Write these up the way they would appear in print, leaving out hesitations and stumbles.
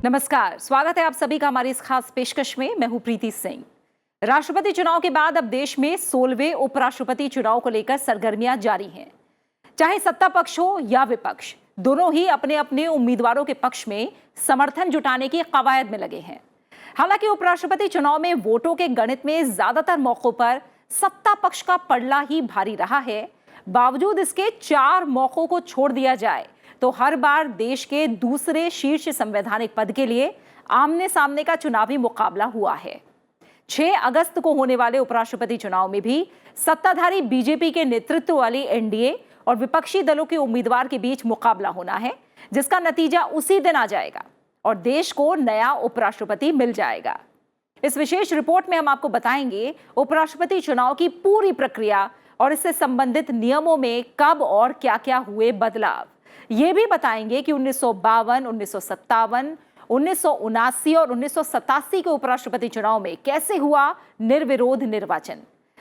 नमस्कार, स्वागत है आप सभी का हमारी इस खास पेशकश में। मैं हूं प्रीति सिंह। राष्ट्रपति चुनाव के बाद अब देश में 16वें उपराष्ट्रपति चुनाव को लेकर सरगर्मियां जारी हैं। चाहे सत्ता पक्ष हो या विपक्ष, दोनों ही अपने अपने उम्मीदवारों के पक्ष में समर्थन जुटाने की कवायद में लगे हैं। हालांकि उपराष्ट्रपति चुनाव में वोटों के गणित में ज्यादातर मौकों पर सत्ता पक्ष का पलड़ा ही भारी रहा है। बावजूद इसके 4 मौकों को छोड़ दिया जाए तो हर बार देश के दूसरे शीर्ष संवैधानिक पद के लिए आमने सामने का चुनावी मुकाबला हुआ है। 6 अगस्त को होने वाले उपराष्ट्रपति चुनाव में भी सत्ताधारी बीजेपी के नेतृत्व वाली एनडीए और विपक्षी दलों के उम्मीदवार के बीच मुकाबला होना है, जिसका नतीजा उसी दिन आ जाएगा और देश को नया उपराष्ट्रपति मिल जाएगा। इस विशेष रिपोर्ट में हम आपको बताएंगे उपराष्ट्रपति चुनाव की पूरी प्रक्रिया और इससे संबंधित नियमों में कब और क्या-क्या हुए बदलाव। ये भी बताएंगे कि 1952, 1957, 1979 और 1987 के उपराष्ट्रपति चुनाव में कैसे हुआ निर्विरोध निर्वाचन।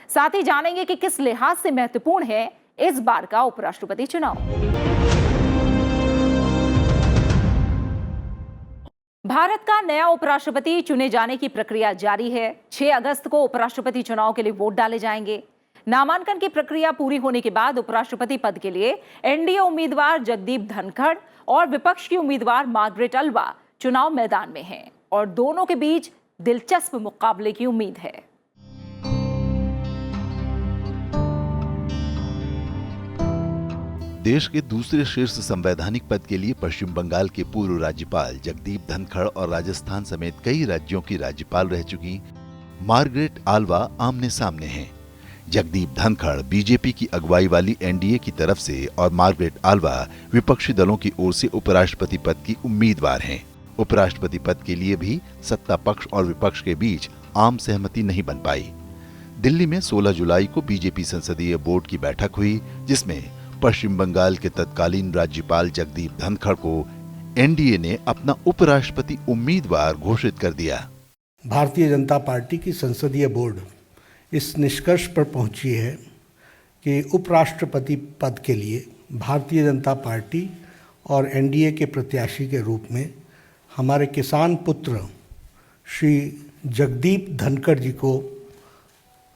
साथ ही जानेंगे कि किस लिहाज से महत्वपूर्ण है इस बार का उपराष्ट्रपति चुनाव। भारत का नया उपराष्ट्रपति चुने जाने की प्रक्रिया जारी है। 6 अगस्त को उपराष्ट्रपति चुनाव के लिए वोट डाले जाएंगे। नामांकन की प्रक्रिया पूरी होने के बाद उपराष्ट्रपति पद के लिए एनडीए उम्मीदवार जगदीप धनखड़ और विपक्ष की उम्मीदवार मार्गरेट अल्वा चुनाव मैदान में हैं और दोनों के बीच दिलचस्प मुकाबले की उम्मीद है। देश के दूसरे शीर्ष संवैधानिक पद के लिए पश्चिम बंगाल के पूर्व राज्यपाल जगदीप धनखड़ और राजस्थान समेत कई राज्यों की राज्यपाल रह चुकी मार्गरेट अल्वा आमने सामने हैं। जगदीप धनखड़ बीजेपी की अगुवाई वाली एनडीए की तरफ से और मार्गरेट अल्वा विपक्षी दलों की ओर से उपराष्ट्रपति पद की उम्मीदवार हैं। उपराष्ट्रपति पद के लिए भी सत्ता पक्ष और विपक्ष के बीच आम सहमति नहीं बन पाई। दिल्ली में 16 जुलाई को बीजेपी संसदीय बोर्ड की बैठक हुई, जिसमें पश्चिम बंगाल के तत्कालीन राज्यपाल जगदीप धनखड़ को एनडीए ने अपना उपराष्ट्रपति उम्मीदवार घोषित कर दिया। भारतीय जनता पार्टी की संसदीय बोर्ड इस निष्कर्ष पर पहुंची है कि उपराष्ट्रपति पद के लिए भारतीय जनता पार्टी और एनडीए के प्रत्याशी के रूप में हमारे किसान पुत्र श्री जगदीप धनखड़ जी को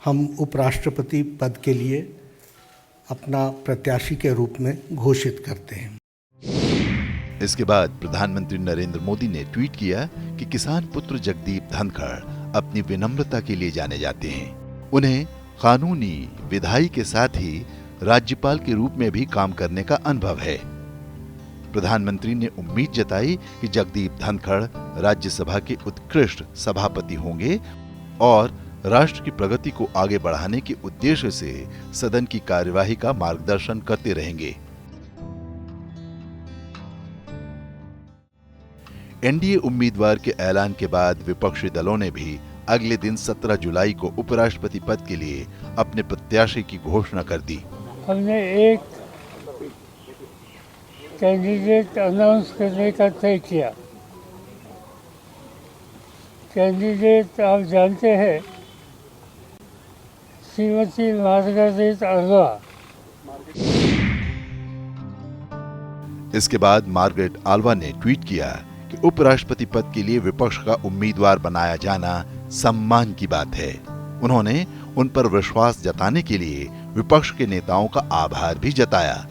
हम उपराष्ट्रपति पद के लिए अपना प्रत्याशी के रूप में घोषित करते हैं। इसके बाद प्रधानमंत्री नरेंद्र मोदी ने ट्वीट किया कि किसान पुत्र जगदीप धनखड़ अपनी विनम्रता के लिए जाने जाते हैं। उन्हें कानूनी विधायी के साथ ही राज्यपाल के रूप में भी काम करने का अनुभव है। प्रधानमंत्री ने उम्मीद जताई कि जगदीप धनखड़ राज्यसभा के उत्कृष्ट सभापति होंगे और राष्ट्र की प्रगति को आगे बढ़ाने के उद्देश्य से सदन की कार्यवाही का मार्गदर्शन करते रहेंगे। एनडीए उम्मीदवार के ऐलान के बाद विपक्षी दलों ने भी अगले दिन 17 जुलाई को उपराष्ट्रपति पद के लिए अपने प्रत्याशी की घोषणा कर दी। हमने एक कैंडिडेट अनाउंस करने का तय किया। कैंडिडेट आप जानते हैं, श्रीमती मार्गरेट अल्वा। इसके बाद मार्गरेट अल्वा ने ट्वीट किया कि उपराष्ट्रपति पद के लिए विपक्ष का उम्मीदवार बनाया जाना सम्मान की बात है। उन्होंने उन पर विश्वास जताने के लिए विपक्ष के नेताओं का आभार भी जताया।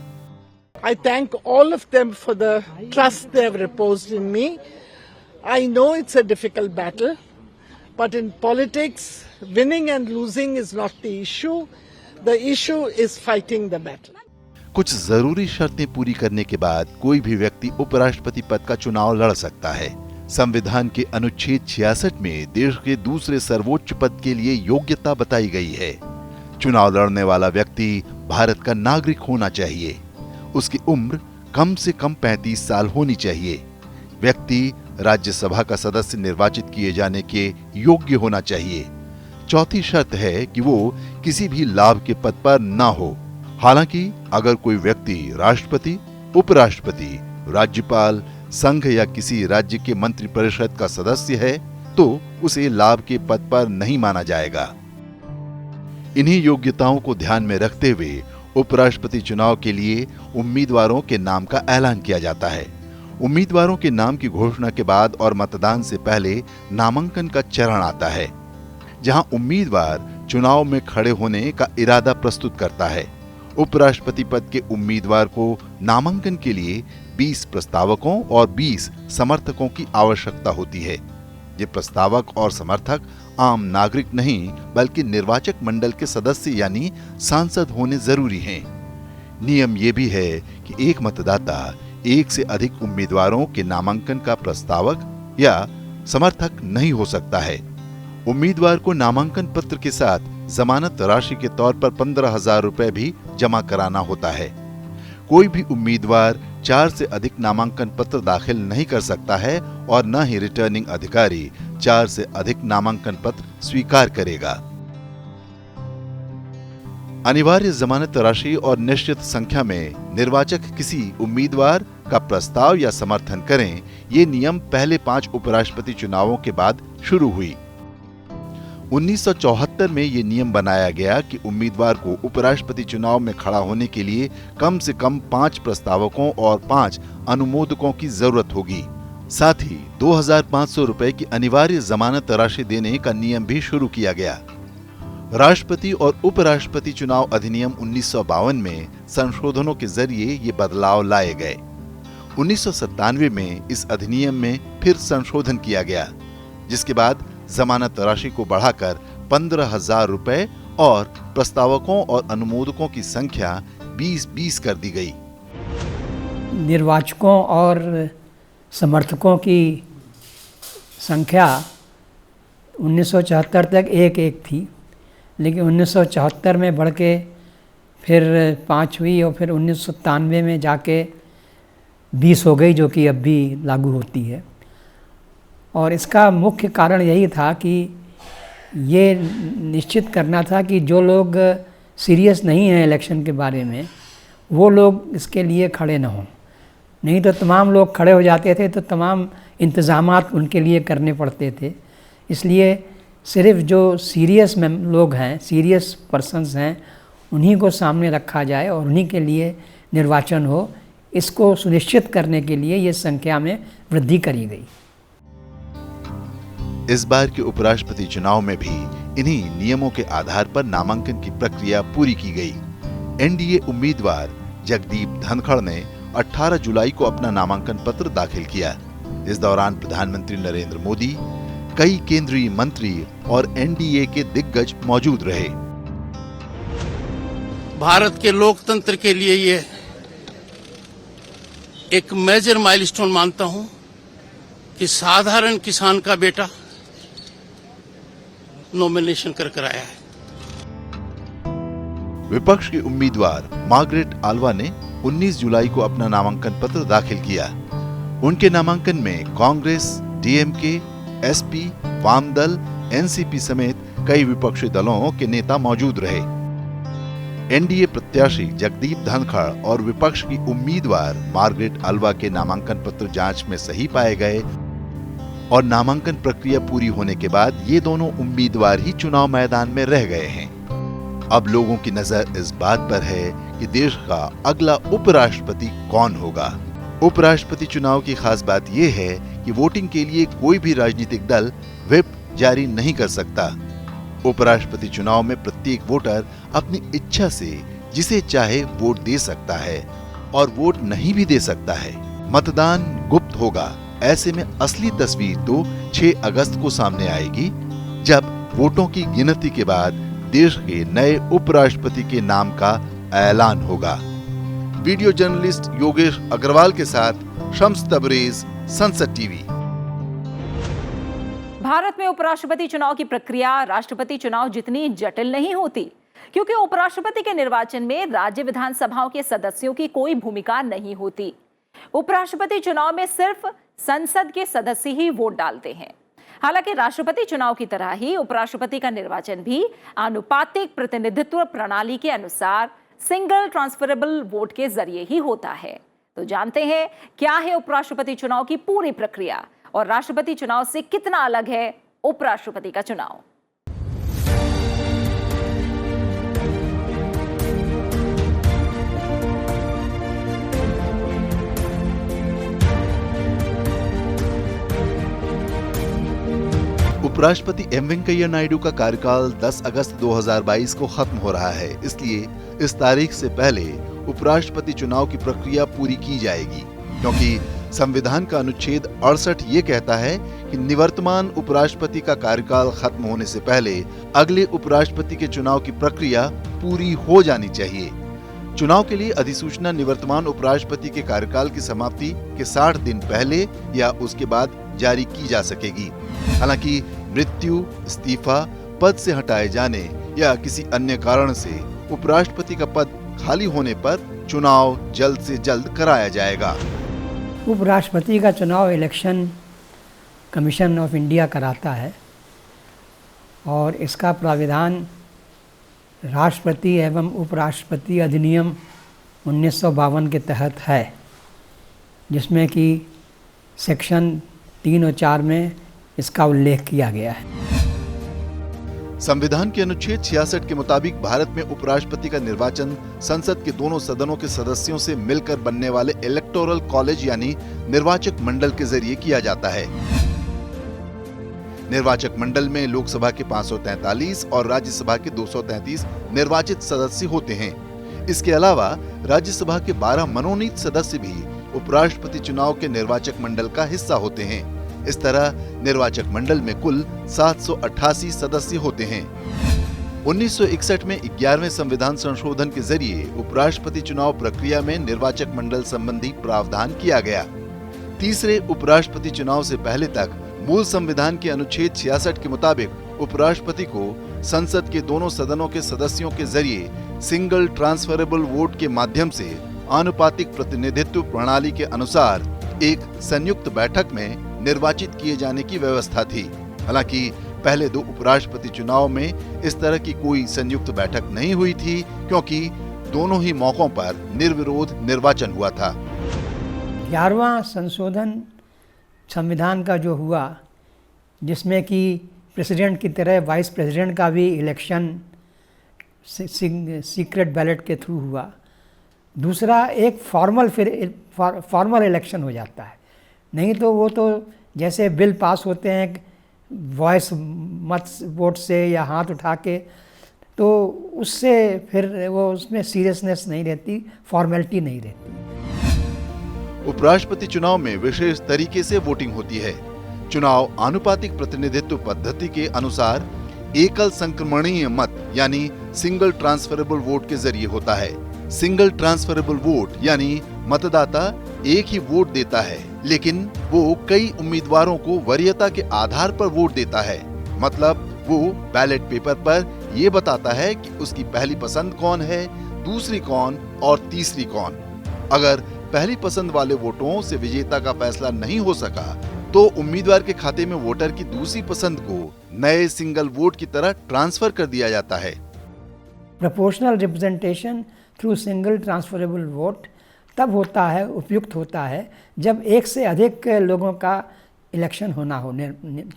I thank all of them for the trust they have reposed in me. I know it's a difficult battle, but in politics, winning and losing is not the issue. The issue is fighting the battle. कुछ जरूरी शर्तें पूरी करने के बाद कोई भी व्यक्ति उपराष्ट्रपति पद का चुनाव लड़ सकता है। संविधान के अनुच्छेद 66 में देश के दूसरे सर्वोच्च पद के लिए योग्यता बताई गई है। चुनाव लड़ने वाला व्यक्ति भारत का नागरिक होना चाहिए। उसकी उम्र कम से कम 35 साल होनी चाहिए। व्यक्ति राज्यसभा का सदस्य निर्वाचित किए जाने के योग्य होना चाहिए। चौथी शर्त है कि वो किसी भी लाभ के पद पर ना हो। हालांकि अगर कोई व्यक्ति राष्ट्रपति, उपराष्ट्रपति, राज्यपाल, संघ या किसी राज्य के मंत्रिपरिषद का सदस्य है तो उसे लाभ के पद पर नहीं माना जाएगा। इन्हीं योग्यताओं को ध्यान में रखते हुए उपराष्ट्रपति चुनाव के लिए उम्मीदवारों के नाम का ऐलान किया जाता है। उम्मीदवारों के नाम की घोषणा के बाद और मतदान से पहले नामांकन का चरण आता है, जहां उम्मीदवार चुनाव में खड़े होने का इरादा प्रस्तुत करता है। उपराष्ट्रपति पद के उम्मीदवार को नामांकन के लिए 20 प्रस्तावकों और 20 समर्थकों की आवश्यकता होती है। ये प्रस्तावक और समर्थक आम नागरिक नहीं बल्कि निर्वाचक मंडल के सदस्य यानी सांसद होने जरूरी हैं। नियम ये भी है कि एक मतदाता एक से अधिक उम्मीदवारों के नामांकन का प्रस्तावक या समर्थक नहीं हो सकता है। उम्मीदवार को नामांकन पत्र के साथ जमानत राशि के तौर पर 15,000 रुपए भी जमा कराना होता है। कोई भी उम्मीदवार 4 से अधिक नामांकन पत्र दाखिल नहीं कर सकता है और न ही रिटर्निंग अधिकारी 4 से अधिक नामांकन पत्र स्वीकार करेगा। अनिवार्य जमानत राशि और निश्चित संख्या में निर्वाचक किसी उम्मीदवार का प्रस्ताव या समर्थन करें, ये नियम पहले 5 उपराष्ट्रपति चुनावों के बाद शुरू हुई। 1974 में ये नियम बनाया गया कि उम्मीदवार को उपराष्ट्रपति चुनाव में खड़ा होने के लिए कम से कम 5 प्रस्तावकों और 5 अनुमोदकों की जरूरत होगी। साथ ही 2,500 रुपए की अनिवार्य जमानत राशि देने का नियम भी शुरू किया गया। राष्ट्रपति और उपराष्ट्रपति चुनाव अधिनियम 1952 में संशोधनों के जरिए ये बदलाव लाए गए। 1997 में इस अधिनियम में फिर संशोधन किया गया, जिसके बाद जमानत राशि को बढ़ाकर 15,000 रुपए और प्रस्तावकों और अनुमोदकों की संख्या 20-20 कर दी गई। निर्वाचकों और समर्थकों की संख्या 1974 तक 1-1 थी, लेकिन 1974 में बढ़ के फिर 5 हुई और फिर 1997 में जाके 20 हो गई, जो कि अब भी लागू होती है। और इसका मुख्य कारण यही था कि ये निश्चित करना था कि जो लोग सीरियस नहीं हैं इलेक्शन के बारे में, वो लोग इसके लिए खड़े न हों। नहीं तो तमाम लोग खड़े हो जाते थे तो तमाम इंतज़ामात उनके लिए करने पड़ते थे। इसलिए सिर्फ जो सीरियस लोग हैं, सीरियस पर्सन्स हैं, उन्हीं को सामने रखा जाए और उन्हीं के लिए निर्वाचन हो। इसको सुनिश्चित करने के लिए ये संख्या में वृद्धि करी गई। इस बार के उपराष्ट्रपति चुनाव में भी इन्हीं नियमों के आधार पर नामांकन की प्रक्रिया पूरी की गई। एनडीए उम्मीदवार जगदीप धनखड़ ने 18 जुलाई को अपना नामांकन पत्र दाखिल किया। इस दौरान प्रधानमंत्री नरेंद्र मोदी, कई केंद्रीय मंत्री और एनडीए के दिग्गज मौजूद रहे। भारत के लोकतंत्र के लिए ये एक मेजर माइलस्टोन मानता हूं कि साधारण किसान का बेटा नॉमिनेशन कर आया है। विपक्ष के उम्मीदवार मार्गरेट आल्वा ने 19 जुलाई को अपना नामांकन पत्र दाखिल किया। उनके नामांकन में कांग्रेस, डीएमके, एसपी, वामदल, एनसीपी समेत कई विपक्षी दलों के नेता मौजूद रहे। एनडीए प्रत्याशी जगदीप धनखड़ और विपक्ष की उम्मीदवार मार्गरेट आल्वा के नामांकन पत्र जांच में सही पाए गए और नामांकन प्रक्रिया पूरी होने के बाद ये दोनों उम्मीदवार ही चुनाव मैदान में रह गए हैं। अब लोगों की नजर इस बात पर है कि देश का अगला उपराष्ट्रपति कौन होगा। उपराष्ट्रपति चुनाव की खास बात यह है कि वोटिंग के लिए कोई भी राजनीतिक दल व्हिप जारी नहीं कर सकता। उपराष्ट्रपति चुनाव में प्रत्येक वोटर अपनी इच्छा से जिसे चाहे वोट दे सकता है और वोट नहीं भी दे सकता है। मतदान गुप्त होगा। ऐसे में असली तस्वीर तो 6 अगस्त को सामने आएगी, जब वोटों की गिनती के बाद देश के नए उपराष्ट्रपति के नाम का ऐलान होगा। वीडियो जर्नलिस्ट योगेश अग्रवाल के साथ शम्स तबरेज, संसद टीवी। भारत में उपराष्ट्रपति चुनाव की प्रक्रिया राष्ट्रपति चुनाव जितनी जटिल नहीं होती, क्योंकि उपराष्ट्रपति के निर्वाचन में राज्य विधानसभाओं के सदस्यों की कोई भूमिका नहीं होती। उपराष्ट्रपति चुनाव में सिर्फ संसद के सदस्य ही वोट डालते हैं। हालांकि राष्ट्रपति चुनाव की तरह ही उपराष्ट्रपति का निर्वाचन भी आनुपातिक प्रतिनिधित्व प्रणाली के अनुसार सिंगल ट्रांसफरेबल वोट के जरिए ही होता है। तो जानते हैं क्या है उपराष्ट्रपति चुनाव की पूरी प्रक्रिया और राष्ट्रपति चुनाव से कितना अलग है उपराष्ट्रपति का चुनाव। उपराष्ट्रपति एम वेंकैया नायडू का कार्यकाल 10 अगस्त 2022 को खत्म हो रहा है, इसलिए इस तारीख से पहले उपराष्ट्रपति चुनाव की प्रक्रिया पूरी की जाएगी, क्योंकि संविधान का अनुच्छेद 68 ये कहता है कि निवर्तमान उपराष्ट्रपति का कार्यकाल खत्म होने से पहले अगले उपराष्ट्रपति के चुनाव की प्रक्रिया पूरी हो जानी चाहिए। चुनाव के लिए अधिसूचना निवर्तमान उपराष्ट्रपति के कार्यकाल की समाप्ति के 60 दिन पहले या उसके बाद जारी की जा सकेगी। हालांकि मृत्यु, इस्तीफा, पद से हटाए जाने या किसी अन्य कारण से उपराष्ट्रपति का पद खाली होने पर चुनाव जल्द से जल्द कराया जाएगा। उपराष्ट्रपति का चुनाव इलेक्शन कमीशन ऑफ इंडिया कराता है और इसका प्राविधान राष्ट्रपति एवं उपराष्ट्रपति अधिनियम 1952 के तहत है, जिसमें कि सेक्शन 3 और 4 में इसका उल्लेख किया गया है। संविधान के अनुच्छेद 66 के मुताबिक भारत में उपराष्ट्रपति का निर्वाचन संसद के दोनों सदनों के सदस्यों से मिलकर बनने वाले इलेक्टोरल कॉलेज यानी निर्वाचक मंडल के जरिए किया जाता है। निर्वाचक मंडल में लोकसभा के 543 और राज्यसभा के 233 निर्वाचित सदस्य होते हैं। इसके अलावा राज्यसभा के 12 मनोनीत सदस्य भी उपराष्ट्रपति चुनाव के निर्वाचक मंडल का हिस्सा होते हैं। इस तरह निर्वाचक मंडल में कुल 788 सदस्य होते हैं। 1961 में 11वें संविधान संशोधन के जरिए उपराष्ट्रपति चुनाव प्रक्रिया में निर्वाचक मंडल संबंधी प्रावधान किया गया। तीसरे उपराष्ट्रपति चुनाव से पहले तक मूल संविधान के अनुच्छेद 66 के मुताबिक उपराष्ट्रपति को संसद के दोनों सदनों के सदस्यों के जरिए सिंगल ट्रांसफरेबल वोट के माध्यम से आनुपातिक प्रतिनिधित्व प्रणाली के अनुसार एक संयुक्त बैठक में निर्वाचित किए जाने की व्यवस्था थी। हालांकि पहले 2 उपराष्ट्रपति चुनाव में इस तरह की कोई संयुक्त बैठक नहीं हुई थी, क्योंकि दोनों ही मौकों पर निर्विरोध निर्वाचन हुआ था। 11वां संशोधन संविधान का जो हुआ, जिसमें कि प्रेसिडेंट की तरह वाइस प्रेसिडेंट का भी इलेक्शन सीक्रेट बैलेट के थ्रू हुआ। दूसरा एक फॉर्मल इलेक्शन हो जाता है, नहीं तो वो तो जैसे बिल पास होते हैं वॉइस मत वोट से या हाथ उठा के, तो उससे फिर वो उसमें सीरियसनेस नहीं रहती, फॉर्मेलिटी नहीं रहती। उपराष्ट्रपति चुनाव में विशेष तरीके से वोटिंग होती है। चुनाव आनुपातिक प्रतिनिधित्व पद्धति के अनुसार एकल संक्रमणीय मत यानी सिंगल ट्रांसफरेबल वोट के जरिए होता है। सिंगल ट्रांसफरेबल वोट यानी मतदाता एक ही वोट देता है, लेकिन वो कई उम्मीदवारों को वरीयता के आधार पर वोट देता है। मतलब वो बैलेट पेपर पर ये बताता है कि उसकी पहली पसंद कौन है, दूसरी कौन और तीसरी कौन। अगर पहली पसंद वाले वोटों से विजेता का फैसला नहीं हो सका, तो उम्मीदवार के खाते में वोटर की दूसरी पसंद को नए सिंगल वोट की तरह ट्रांसफर कर दिया जाता है। Proportional representation through single transferable vote तब होता है, उपयुक्त होता है, जब एक से अधिक लोगों का इलेक्शन होना हो,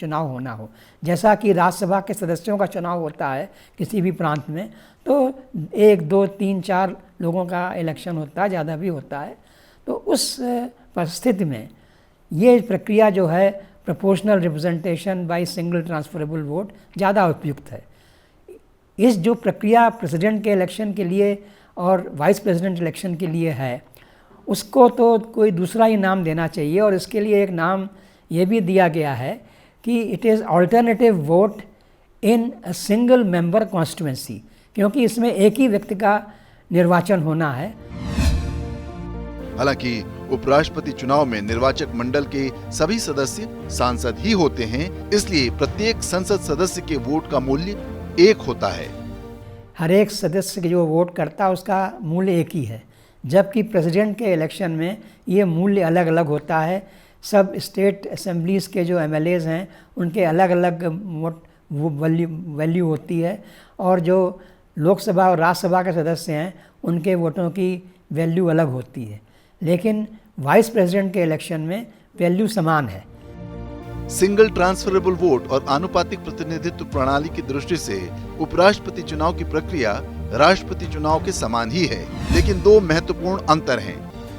चुनाव होना हो। जैसा कि राज्यसभा के सदस्यों का चुनाव होता है किसी भी प्रांत में, तो 1, 2, 3, 4 लोगों का इलेक्शन होता है, ज़्यादा भी होता है। तो उस परिस्थिति में ये प्रक्रिया जो है proportional representation by single transferable vote ज़्यादा उपयुक्त है। इस जो प्रक्रिया प्रेसिडेंट के इलेक्शन के लिए और वाइस प्रेसिडेंट इलेक्शन के लिए है, उसको तो कोई दूसरा ही नाम देना चाहिए, और इसके लिए एक नाम ये भी दिया गया है कि it is alternative vote in a single member constituency, क्योंकि इसमें एक ही व्यक्ति का निर्वाचन होना है। हालांकि उपराष्ट्रपति चुनाव में निर्वाचक मंडल के सभी सदस्य सांसद ही होते हैं, इसलिए प्रत्येक संसद सदस्य के वोट का मूल्य एक होता है। हर एक सदस्य जो वोट करता है उसका मूल्य एक ही है, जबकि प्रेसिडेंट के इलेक्शन में ये मूल्य अलग अलग होता है। सब स्टेट असेंबलीज़ के जो MLAs हैं उनके अलग अलग वोट वैल्यू होती है, और जो लोकसभा और राज्यसभा के सदस्य हैं उनके वोटों की वैल्यू अलग होती है। लेकिन वाइस प्रेसिडेंट के इलेक्शन में वैल्यू समान है। सिंगल ट्रांसफरेबल वोट और आनुपातिक प्रतिनिधित्व प्रणाली की दृष्टि से उपराष्ट्रपति चुनाव की प्रक्रिया राष्ट्रपति चुनाव के समान ही है, लेकिन 2 महत्वपूर्ण अंतर हैं।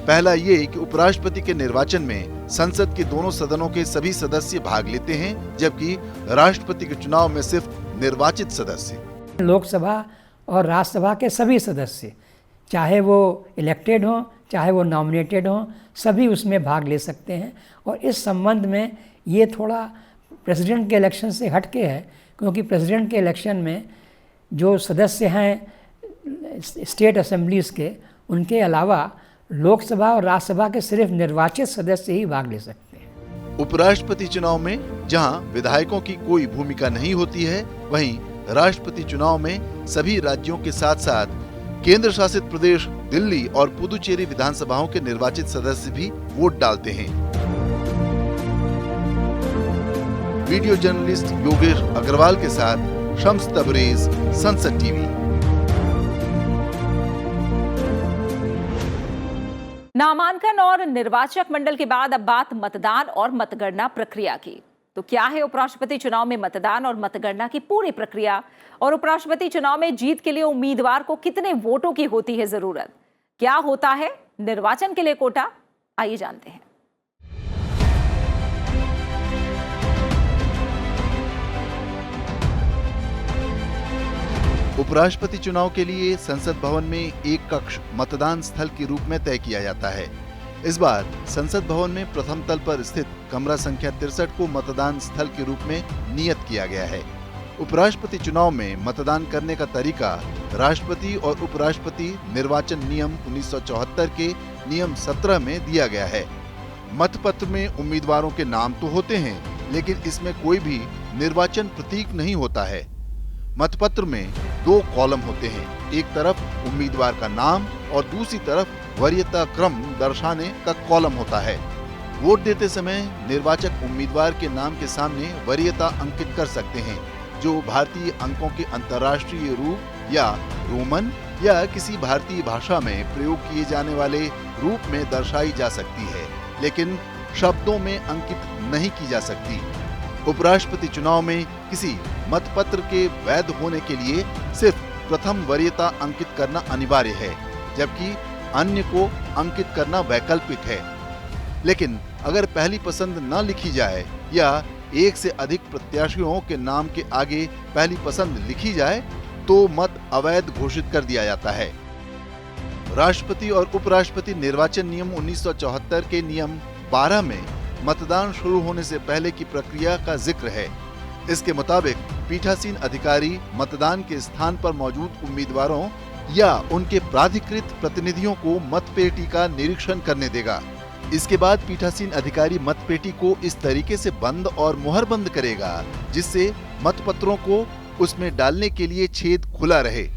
पहला ये कि उपराष्ट्रपति के निर्वाचन में संसद के दोनों सदनों के सभी सदस्य भाग लेते हैं, जबकि राष्ट्रपति के चुनाव में सिर्फ निर्वाचित सदस्य। लोकसभा और राज्यसभा के सभी सदस्य, चाहे वो इलेक्टेड हों चाहे वो नॉमिनेटेड हों, सभी उसमें भाग ले सकते हैं। और इस संबंध में ये थोड़ा प्रेसिडेंट के इलेक्शन से हटके है, क्योंकि प्रेसिडेंट के इलेक्शन में जो सदस्य हैं स्टेट असेंबलीज़ के, उनके अलावा लोकसभा और राज्यसभा के सिर्फ निर्वाचित सदस्य ही भाग ले सकते हैं। उपराष्ट्रपति चुनाव में जहां विधायकों की कोई भूमिका नहीं होती है, वहीं राष्ट्रपति चुनाव में सभी राज्यों के साथ साथ केंद्र शासित प्रदेश दिल्ली और पुदुचेरी विधानसभाओं के निर्वाचित सदस्य भी वोट डालते हैं। वीडियो जर्नलिस्ट योगेश अग्रवाल के साथ शम्स तबरेज, संसद टीवी। नामांकन और निर्वाचक मंडल के बाद अब बात मतदान और मतगणना प्रक्रिया की। तो क्या है उपराष्ट्रपति चुनाव में मतदान और मतगणना की पूरी प्रक्रिया, और उपराष्ट्रपति चुनाव में जीत के लिए उम्मीदवार को कितने वोटों की होती है जरूरत? क्या होता है निर्वाचन के लिए कोटा? आइए जानते हैं। उपराष्ट्रपति चुनाव के लिए संसद भवन में एक कक्ष मतदान स्थल के रूप में तय किया जाता है। इस बार संसद भवन में प्रथम तल पर स्थित कमरा संख्या 63 को मतदान स्थल के रूप में नियत किया गया है। उपराष्ट्रपति चुनाव में मतदान करने का तरीका राष्ट्रपति और उपराष्ट्रपति निर्वाचन नियम 1974 के नियम 17 में दिया गया है। मतपत्र में उम्मीदवारों के नाम तो होते हैं, लेकिन इसमें कोई भी निर्वाचन प्रतीक नहीं होता है। मतपत्र में 2 कॉलम होते हैं, एक तरफ उम्मीदवार का नाम और दूसरी तरफ वरीयता क्रम दर्शाने का कॉलम होता है। वोट देते समय निर्वाचक उम्मीदवार के नाम के सामने वरीयता अंकित कर सकते हैं, जो भारतीय अंकों के अंतर्राष्ट्रीय रूप या रोमन या किसी भारतीय भाषा में प्रयोग किए जाने वाले रूप में दर्शाई जा सकती है, लेकिन शब्दों में अंकित नहीं की जा सकती। उपराष्ट्रपति चुनाव में किसी मतपत्र के वैध होने के लिए सिर्फ प्रथम वरीयता अंकित करना अनिवार्य है, जबकि अन्य को अंकित करना वैकल्पिक है। लेकिन अगर पहली पसंद न लिखी जाए या एक से अधिक प्रत्याशियों के नाम के आगे पहली पसंद लिखी जाए तो मत अवैध घोषित कर दिया जाता है। राष्ट्रपति और उपराष्ट्रपति निर्वाचन नियम 1974 के नियम 12 में मतदान शुरू होने से पहले की प्रक्रिया का जिक्र है। इसके मुताबिक पीठासीन अधिकारी मतदान के स्थान पर मौजूद उम्मीदवारों या उनके प्राधिकृत प्रतिनिधियों को मतपेटी का निरीक्षण करने देगा। इसके बाद पीठासीन अधिकारी मतपेटी को इस तरीके से बंद और मुहरबंद करेगा जिससे मतपत्रों को उसमें डालने के लिए छेद खुला रहे।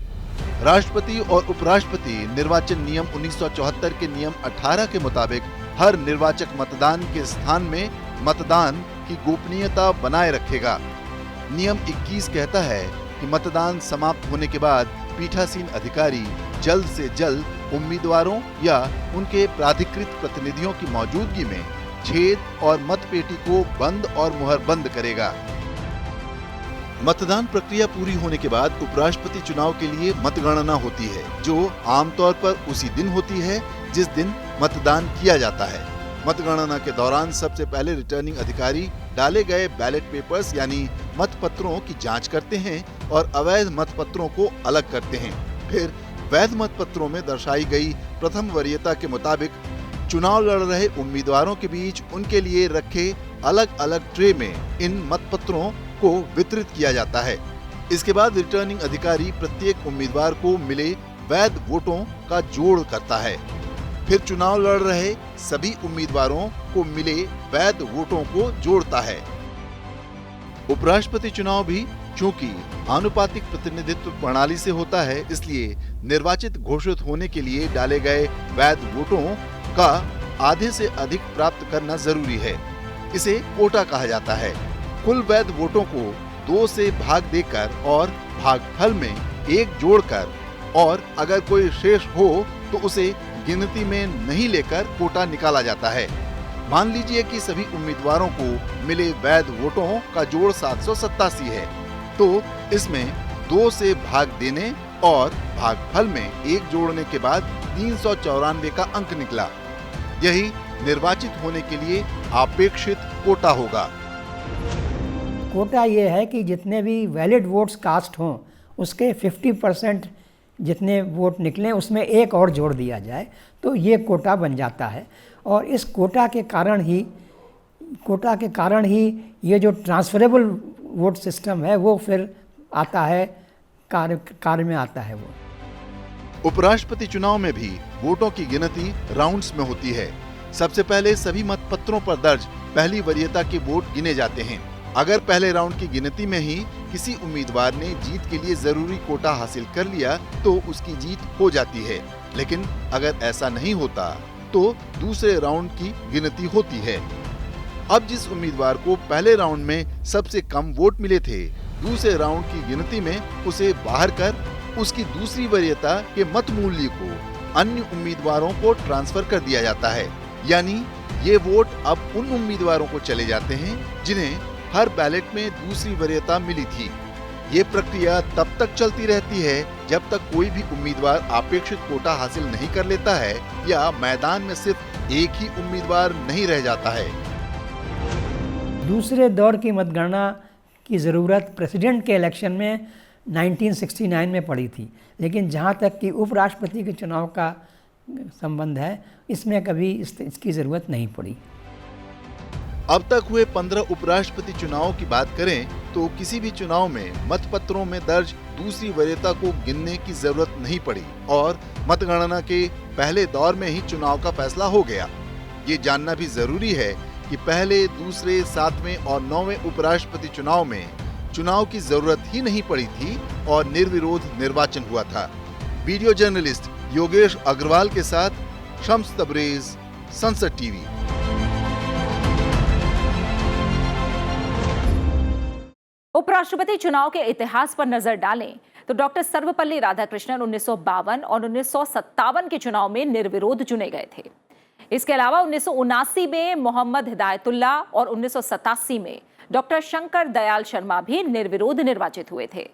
राष्ट्रपति और उपराष्ट्रपति निर्वाचन नियम 1974 के नियम 18 के मुताबिक हर निर्वाचक मतदान के स्थान में मतदान की गोपनीयता बनाए रखेगा। नियम 21 कहता है कि मतदान समाप्त होने के बाद पीठासीन अधिकारी जल्द से जल्द उम्मीदवारों या उनके प्राधिकृत प्रतिनिधियों की मौजूदगी में छेद और मतपेटी को बंद और मुहरबंद करेगा। मतदान प्रक्रिया पूरी होने के बाद उपराष्ट्रपति चुनाव के लिए मतगणना होती है, जो आमतौर पर उसी दिन होती है जिस दिन मतदान किया जाता है। मतगणना के दौरान सबसे पहले रिटर्निंग अधिकारी डाले गए बैलेट पेपर्स यानी मतपत्रों की जांच करते हैं और अवैध मतपत्रों को अलग करते हैं। फिर वैध मतपत्रों में दर्शाई गई प्रथम वरीयता के मुताबिक चुनाव लड़ रहे उम्मीदवारों के बीच उनके लिए रखे अलग अलग ट्रे में इन मतपत्रों को वितरित किया जाता है। इसके बाद रिटर्निंग अधिकारी प्रत्येक उम्मीदवार को मिले वैध वोटों का जोड़ करता है। फिर चुनाव लड़ रहे सभी उम्मीदवारों को मिले वैध वोटों को जोड़ता है। उपराष्ट्रपति चुनाव भी चूंकि आनुपातिक प्रतिनिधित्व प्रणाली से होता है, इसलिए निर्वाचित घोषित होने के लिए डाले गए वैध वोटों का आधे से अधिक प्राप्त करना जरूरी है। इसे कोटा कहा जाता है। कुल वैध वोटों को 2 से भाग देकर और भागफल में 1 जोड़कर, और अगर कोई शेष हो तो उसे गिनती में नहीं लेकर कोटा निकाला जाता है। मान लीजिए कि सभी उम्मीदवारों को मिले वैध वोटों का जोड़ 787 है, तो इसमें 2 से भाग देने और भागफल में 1 जोड़ने के बाद 394 का अंक निकला। यही निर्वाचित होने के लिए अपेक्षित कोटा होगा। कोटा ये है कि जितने भी वैलिड वोट्स कास्ट हों उसके 50% जितने वोट निकलें उसमें एक और जोड़ दिया जाए तो ये कोटा बन जाता है। और इस कोटा के कारण ही ये जो ट्रांसफरेबल वोट सिस्टम है वो फिर आता है, कार्य में आता है। वो उपराष्ट्रपति चुनाव में भी वोटों की गिनती राउंड्स में होती है। सबसे पहले सभी मतपत्रों पर दर्ज पहली वरीयता के वोट गिने जाते हैं। अगर पहले राउंड की गिनती में ही किसी उम्मीदवार ने जीत के लिए जरूरी कोटा हासिल कर लिया तो उसकी जीत हो जाती है, लेकिन अगर ऐसा नहीं होता तो दूसरे राउंड की गिनती होती है। अब जिस उम्मीदवार को पहले राउंड में सबसे कम वोट मिले थे, दूसरे राउंड की गिनती में उसे बाहर कर उसकी दूसरी वरीयता के मत मूल्य को अन्य उम्मीदवारों को ट्रांसफर कर दिया जाता है। यानी ये वोट अब उन उम्मीदवारों को चले जाते हैं जिन्हें हर बैलेट में दूसरी वरीयता मिली थी। ये प्रक्रिया तब तक चलती रहती है जब तक कोई भी उम्मीदवार अपेक्षित कोटा हासिल नहीं कर लेता है या मैदान में सिर्फ एक ही उम्मीदवार नहीं रह जाता है। दूसरे दौर की मतगणना की ज़रूरत प्रेसिडेंट के इलेक्शन में 1969 में पड़ी थी, लेकिन जहाँ तक कि उपराष्ट्रपति के चुनाव का संबंध है इसमें कभी इसकी ज़रूरत नहीं पड़ी। अब तक हुए 15 उपराष्ट्रपति चुनावों की बात करें तो किसी भी चुनाव में मतपत्रों में दर्ज दूसरी वरीयता को गिनने की जरूरत नहीं पड़ी और मतगणना के पहले दौर में ही चुनाव का फैसला हो गया। ये जानना भी जरूरी है कि पहले, दूसरे, 7वें और 9वें उपराष्ट्रपति चुनाव में चुनाव की जरूरत ही नहीं पड़ी थी और निर्विरोध निर्वाचन हुआ था। वीडियो जर्नलिस्ट योगेश अग्रवाल के साथ शम्स तबरेज, संसद टीवी। उपराष्ट्रपति चुनाव के इतिहास पर नजर डालें तो डॉक्टर सर्वपल्ली राधाकृष्णन 1952 और 1957 के चुनाव में निर्विरोध चुने गए थे। इसके अलावा 1979 में मोहम्मद हिदायतुल्ला और 1987 में डॉक्टर शंकर दयाल शर्मा भी निर्विरोध निर्वाचित हुए थे।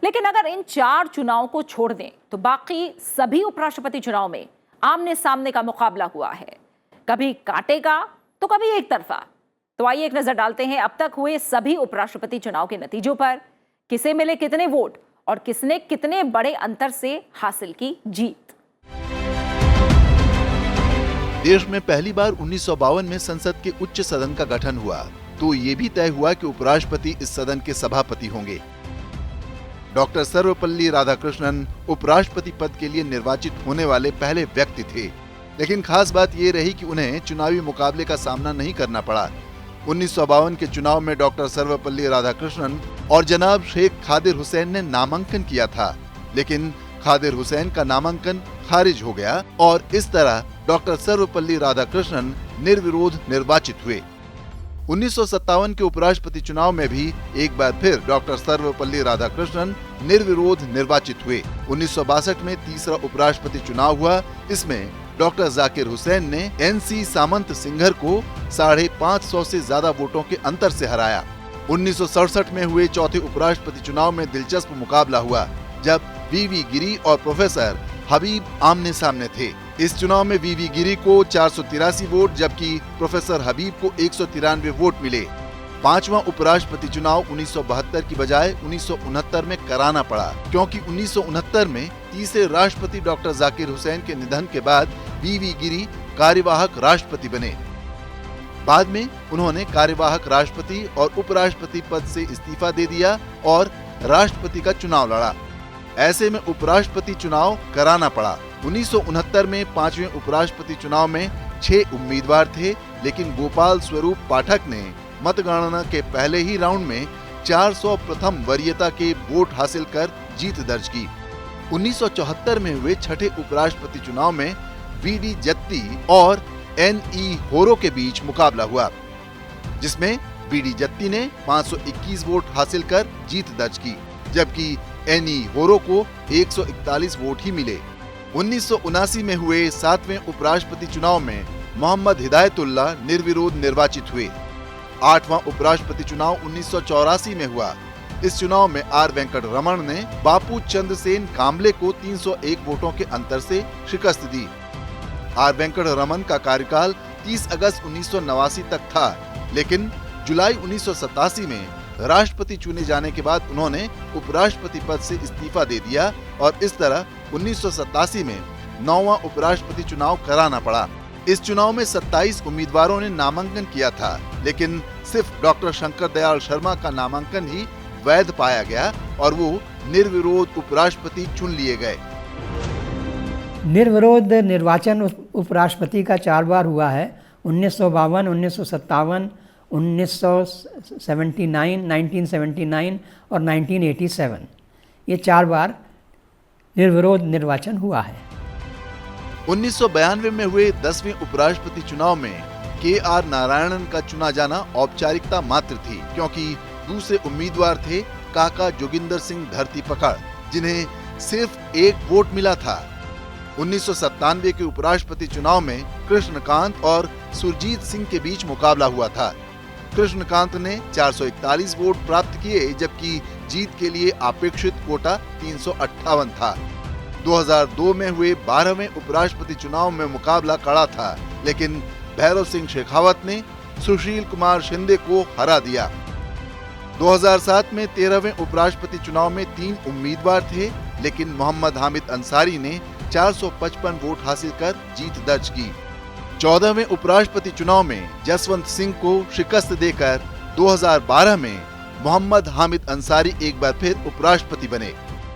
लेकिन अगर इन 4 चुनावों को छोड़ दें तो बाकी सभी उपराष्ट्रपति चुनाव में आमने सामने का मुकाबला हुआ है, कभी कांटे का तो कभी एक तरफा। तो आइए एक नजर डालते हैं अब तक हुए सभी उपराष्ट्रपति चुनाव के नतीजों पर, किसे मिले कितने वोट और किसने कितने बड़े अंतर से हासिल की जीत। देश में पहली बार 1952 में संसद के उच्च सदन का गठन हुआ तो ये भी तय हुआ कि उपराष्ट्रपति इस सदन के सभापति होंगे। डॉक्टर सर्वपल्ली राधाकृष्णन उपराष्ट्रपति पद के लिए निर्वाचित होने वाले पहले व्यक्ति थे, लेकिन खास बात ये रही कि उन्हें चुनावी मुकाबले का सामना नहीं करना पड़ा। 1952 के चुनाव में डॉक्टर सर्वपल्ली राधाकृष्णन और जनाब शेख खादिर हुसैन ने नामांकन किया था, लेकिन खादिर हुसैन का नामांकन खारिज हो गया और इस तरह डॉक्टर सर्वपल्ली राधाकृष्णन निर्विरोध निर्वाचित हुए। 1957 के उपराष्ट्रपति चुनाव में भी एक बार फिर डॉक्टर सर्वपल्ली राधाकृष्णन निर्विरोध निर्वाचित हुए। 1962 में तीसरा उपराष्ट्रपति चुनाव हुआ। इसमें डॉक्टर जाकिर हुसैन ने NC सामंत सिंघर को 550 से ज्यादा वोटों के अंतर से हराया। 1967 में हुए चौथे उपराष्ट्रपति चुनाव में दिलचस्प मुकाबला हुआ जब VV गिरी और प्रोफेसर हबीब आमने सामने थे। इस चुनाव में VV गिरी को 483 वोट जबकि प्रोफेसर हबीब को 193 वोट मिले। पांचवा उपराष्ट्रपति चुनाव 1972 की बजाय 1969 में कराना पड़ा, क्योंकि 1969 में तीसरे राष्ट्रपति डॉक्टर जाकिर हुसैन के निधन के बाद VV गिरी कार्यवाहक राष्ट्रपति बने। बाद में उन्होंने कार्यवाहक राष्ट्रपति और उपराष्ट्रपति पद से इस्तीफा दे दिया और राष्ट्रपति का चुनाव लड़ा। ऐसे में उपराष्ट्रपति चुनाव कराना पड़ा। 1969 में पांचवें उपराष्ट्रपति चुनाव में 6 उम्मीदवार थे, लेकिन गोपाल स्वरूप पाठक ने मतगणना के पहले ही राउंड में 400 प्रथम वरीयता के वोट हासिल कर जीत दर्ज की। 1974 में हुए छठे उपराष्ट्रपति चुनाव में VD जत्ती और NE होरो के बीच मुकाबला हुआ, जिसमें VD जत्ती ने 521 वोट हासिल कर जीत दर्ज की, जबकि NE होरो को 141 वोट ही मिले। 1979 में हुए 7वें उपराष्ट्रपति चुनाव में मोहम्मद हिदायतुल्ला निर्विरोध निर्वाचित हुए। 8वां उपराष्ट्रपति चुनाव 1984 में हुआ। इस चुनाव में R वेंकट रमन ने बापू चंद्रसेन कांबले को 301 वोटों के अंतर से शिकस्त दी। आर वेंकट रमन का कार्यकाल 30 अगस्त 1989 तक था, लेकिन जुलाई 1987 में राष्ट्रपति चुने जाने के बाद उन्होंने उपराष्ट्रपति पद से इस्तीफा दे दिया और इस तरह 1987 में 9वां उपराष्ट्रपति चुनाव कराना पड़ा। इस चुनाव में 27 उम्मीदवारों ने नामांकन किया था, लेकिन सिर्फ डॉक्टर शंकर दयाल शर्मा का नामांकन ही वैध पाया गया और वो निर्विरोध उपराष्ट्रपति चुन लिए गए। निर्विरोध निर्वाचन उपराष्ट्रपति का 4 बार हुआ है, 1952, 1957, 1979, 1979 और 1987। ये 4 बार निर्विरोध निर्वाचन हुआ है। 1992 में हुए 10वें उपराष्ट्रपति चुनाव में के.आर. नारायणन का चुना जाना औपचारिकता मात्र थी, क्योंकि दूसरे उम्मीदवार थे काका जोगिंदर सिंह धरती पकड़, जिन्हें सिर्फ 1 वोट मिला था। 1997 के उपराष्ट्रपति चुनाव में कृष्णकांत और सुरजीत सिंह के बीच मुकाबला हुआ था। कृष्णकांत ने 441 वोट प्राप्त किए, जबकि जीत के लिए अपेक्षित कोटा 358 था। 2002 में हुए 12वें उपराष्ट्रपति चुनाव में मुकाबला कड़ा था, लेकिन भैरव सिंह शेखावत ने सुशील कुमार शिंदे को हरा दिया। 2007 में 13वें उपराष्ट्रपति चुनाव में 3 उम्मीदवार थे, लेकिन मोहम्मद हामिद अंसारी ने 455 वोट हासिल कर जीत दर्ज की। 14वें उपराष्ट्रपति चुनाव में जसवंत सिंह को शिकस्त देकर 2012 में मोहम्मद हामिद अंसारी एक बार फिर उपराष्ट्रपति बने।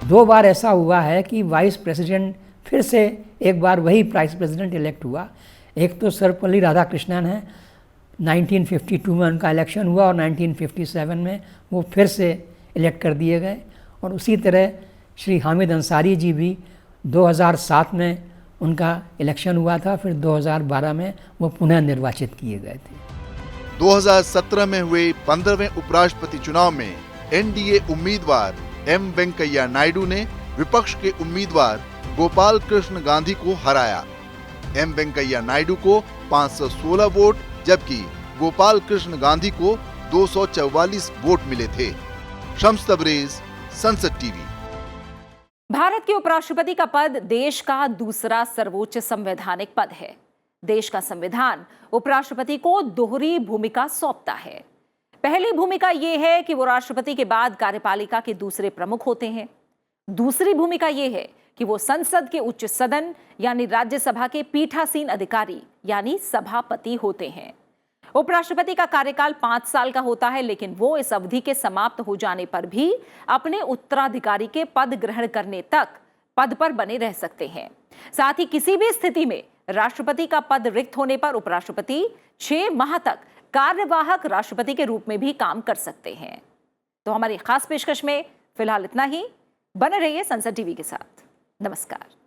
2 बार ऐसा हुआ है कि वाइस प्रेसिडेंट फिर से एक बार वही वाइस प्रेसिडेंट इलेक्ट हुआ। एक तो सर्वपल्ली राधाकृष्णन है, 1952 में उनका इलेक्शन हुआ और 1957 में वो फिर से इलेक्ट कर दिए गए। और उसी तरह श्री हामिद अंसारी जी भी 2007 में उनका इलेक्शन हुआ था, फिर 2012 में वो पुनः निर्वाचित किए गए थे। 2017 में हुए 15वें उपराष्ट्रपति चुनाव में एनडीए उम्मीदवार एम वेंकैया नायडू ने विपक्ष के उम्मीदवार गोपाल कृष्ण गांधी को हराया। एम वेंकैया नायडू को 516 वोट, जबकि गोपाल कृष्ण गांधी को 244 वोट मिले थे। शम्स तबरेज, संसद टीवी। भारत के उपराष्ट्रपति का पद देश का दूसरा सर्वोच्च संवैधानिक पद है। देश का संविधान उपराष्ट्रपति को दोहरी भूमिका सौंपता है। पहली भूमिका यह है कि वो राष्ट्रपति के बाद कार्यपालिका के दूसरे प्रमुख होते हैं। दूसरी भूमिका यह है कि वो संसद के उच्च सदन यानी राज्यसभा के पीठासीन अधिकारी यानी सभापति होते हैं। उपराष्ट्रपति का कार्यकाल 5 साल का होता है, लेकिन वो इस अवधि के समाप्त हो जाने पर भी अपने उत्तराधिकारी के पद ग्रहण करने तक पद पर बने रह सकते हैं। साथ ही किसी भी स्थिति में राष्ट्रपति का पद रिक्त होने पर उपराष्ट्रपति 6 माह तक कार्यवाहक राष्ट्रपति के रूप में भी काम कर सकते हैं। तो हमारी खास पेशकश में फिलहाल इतना ही। बने रहिए संसद टीवी के साथ। नमस्कार।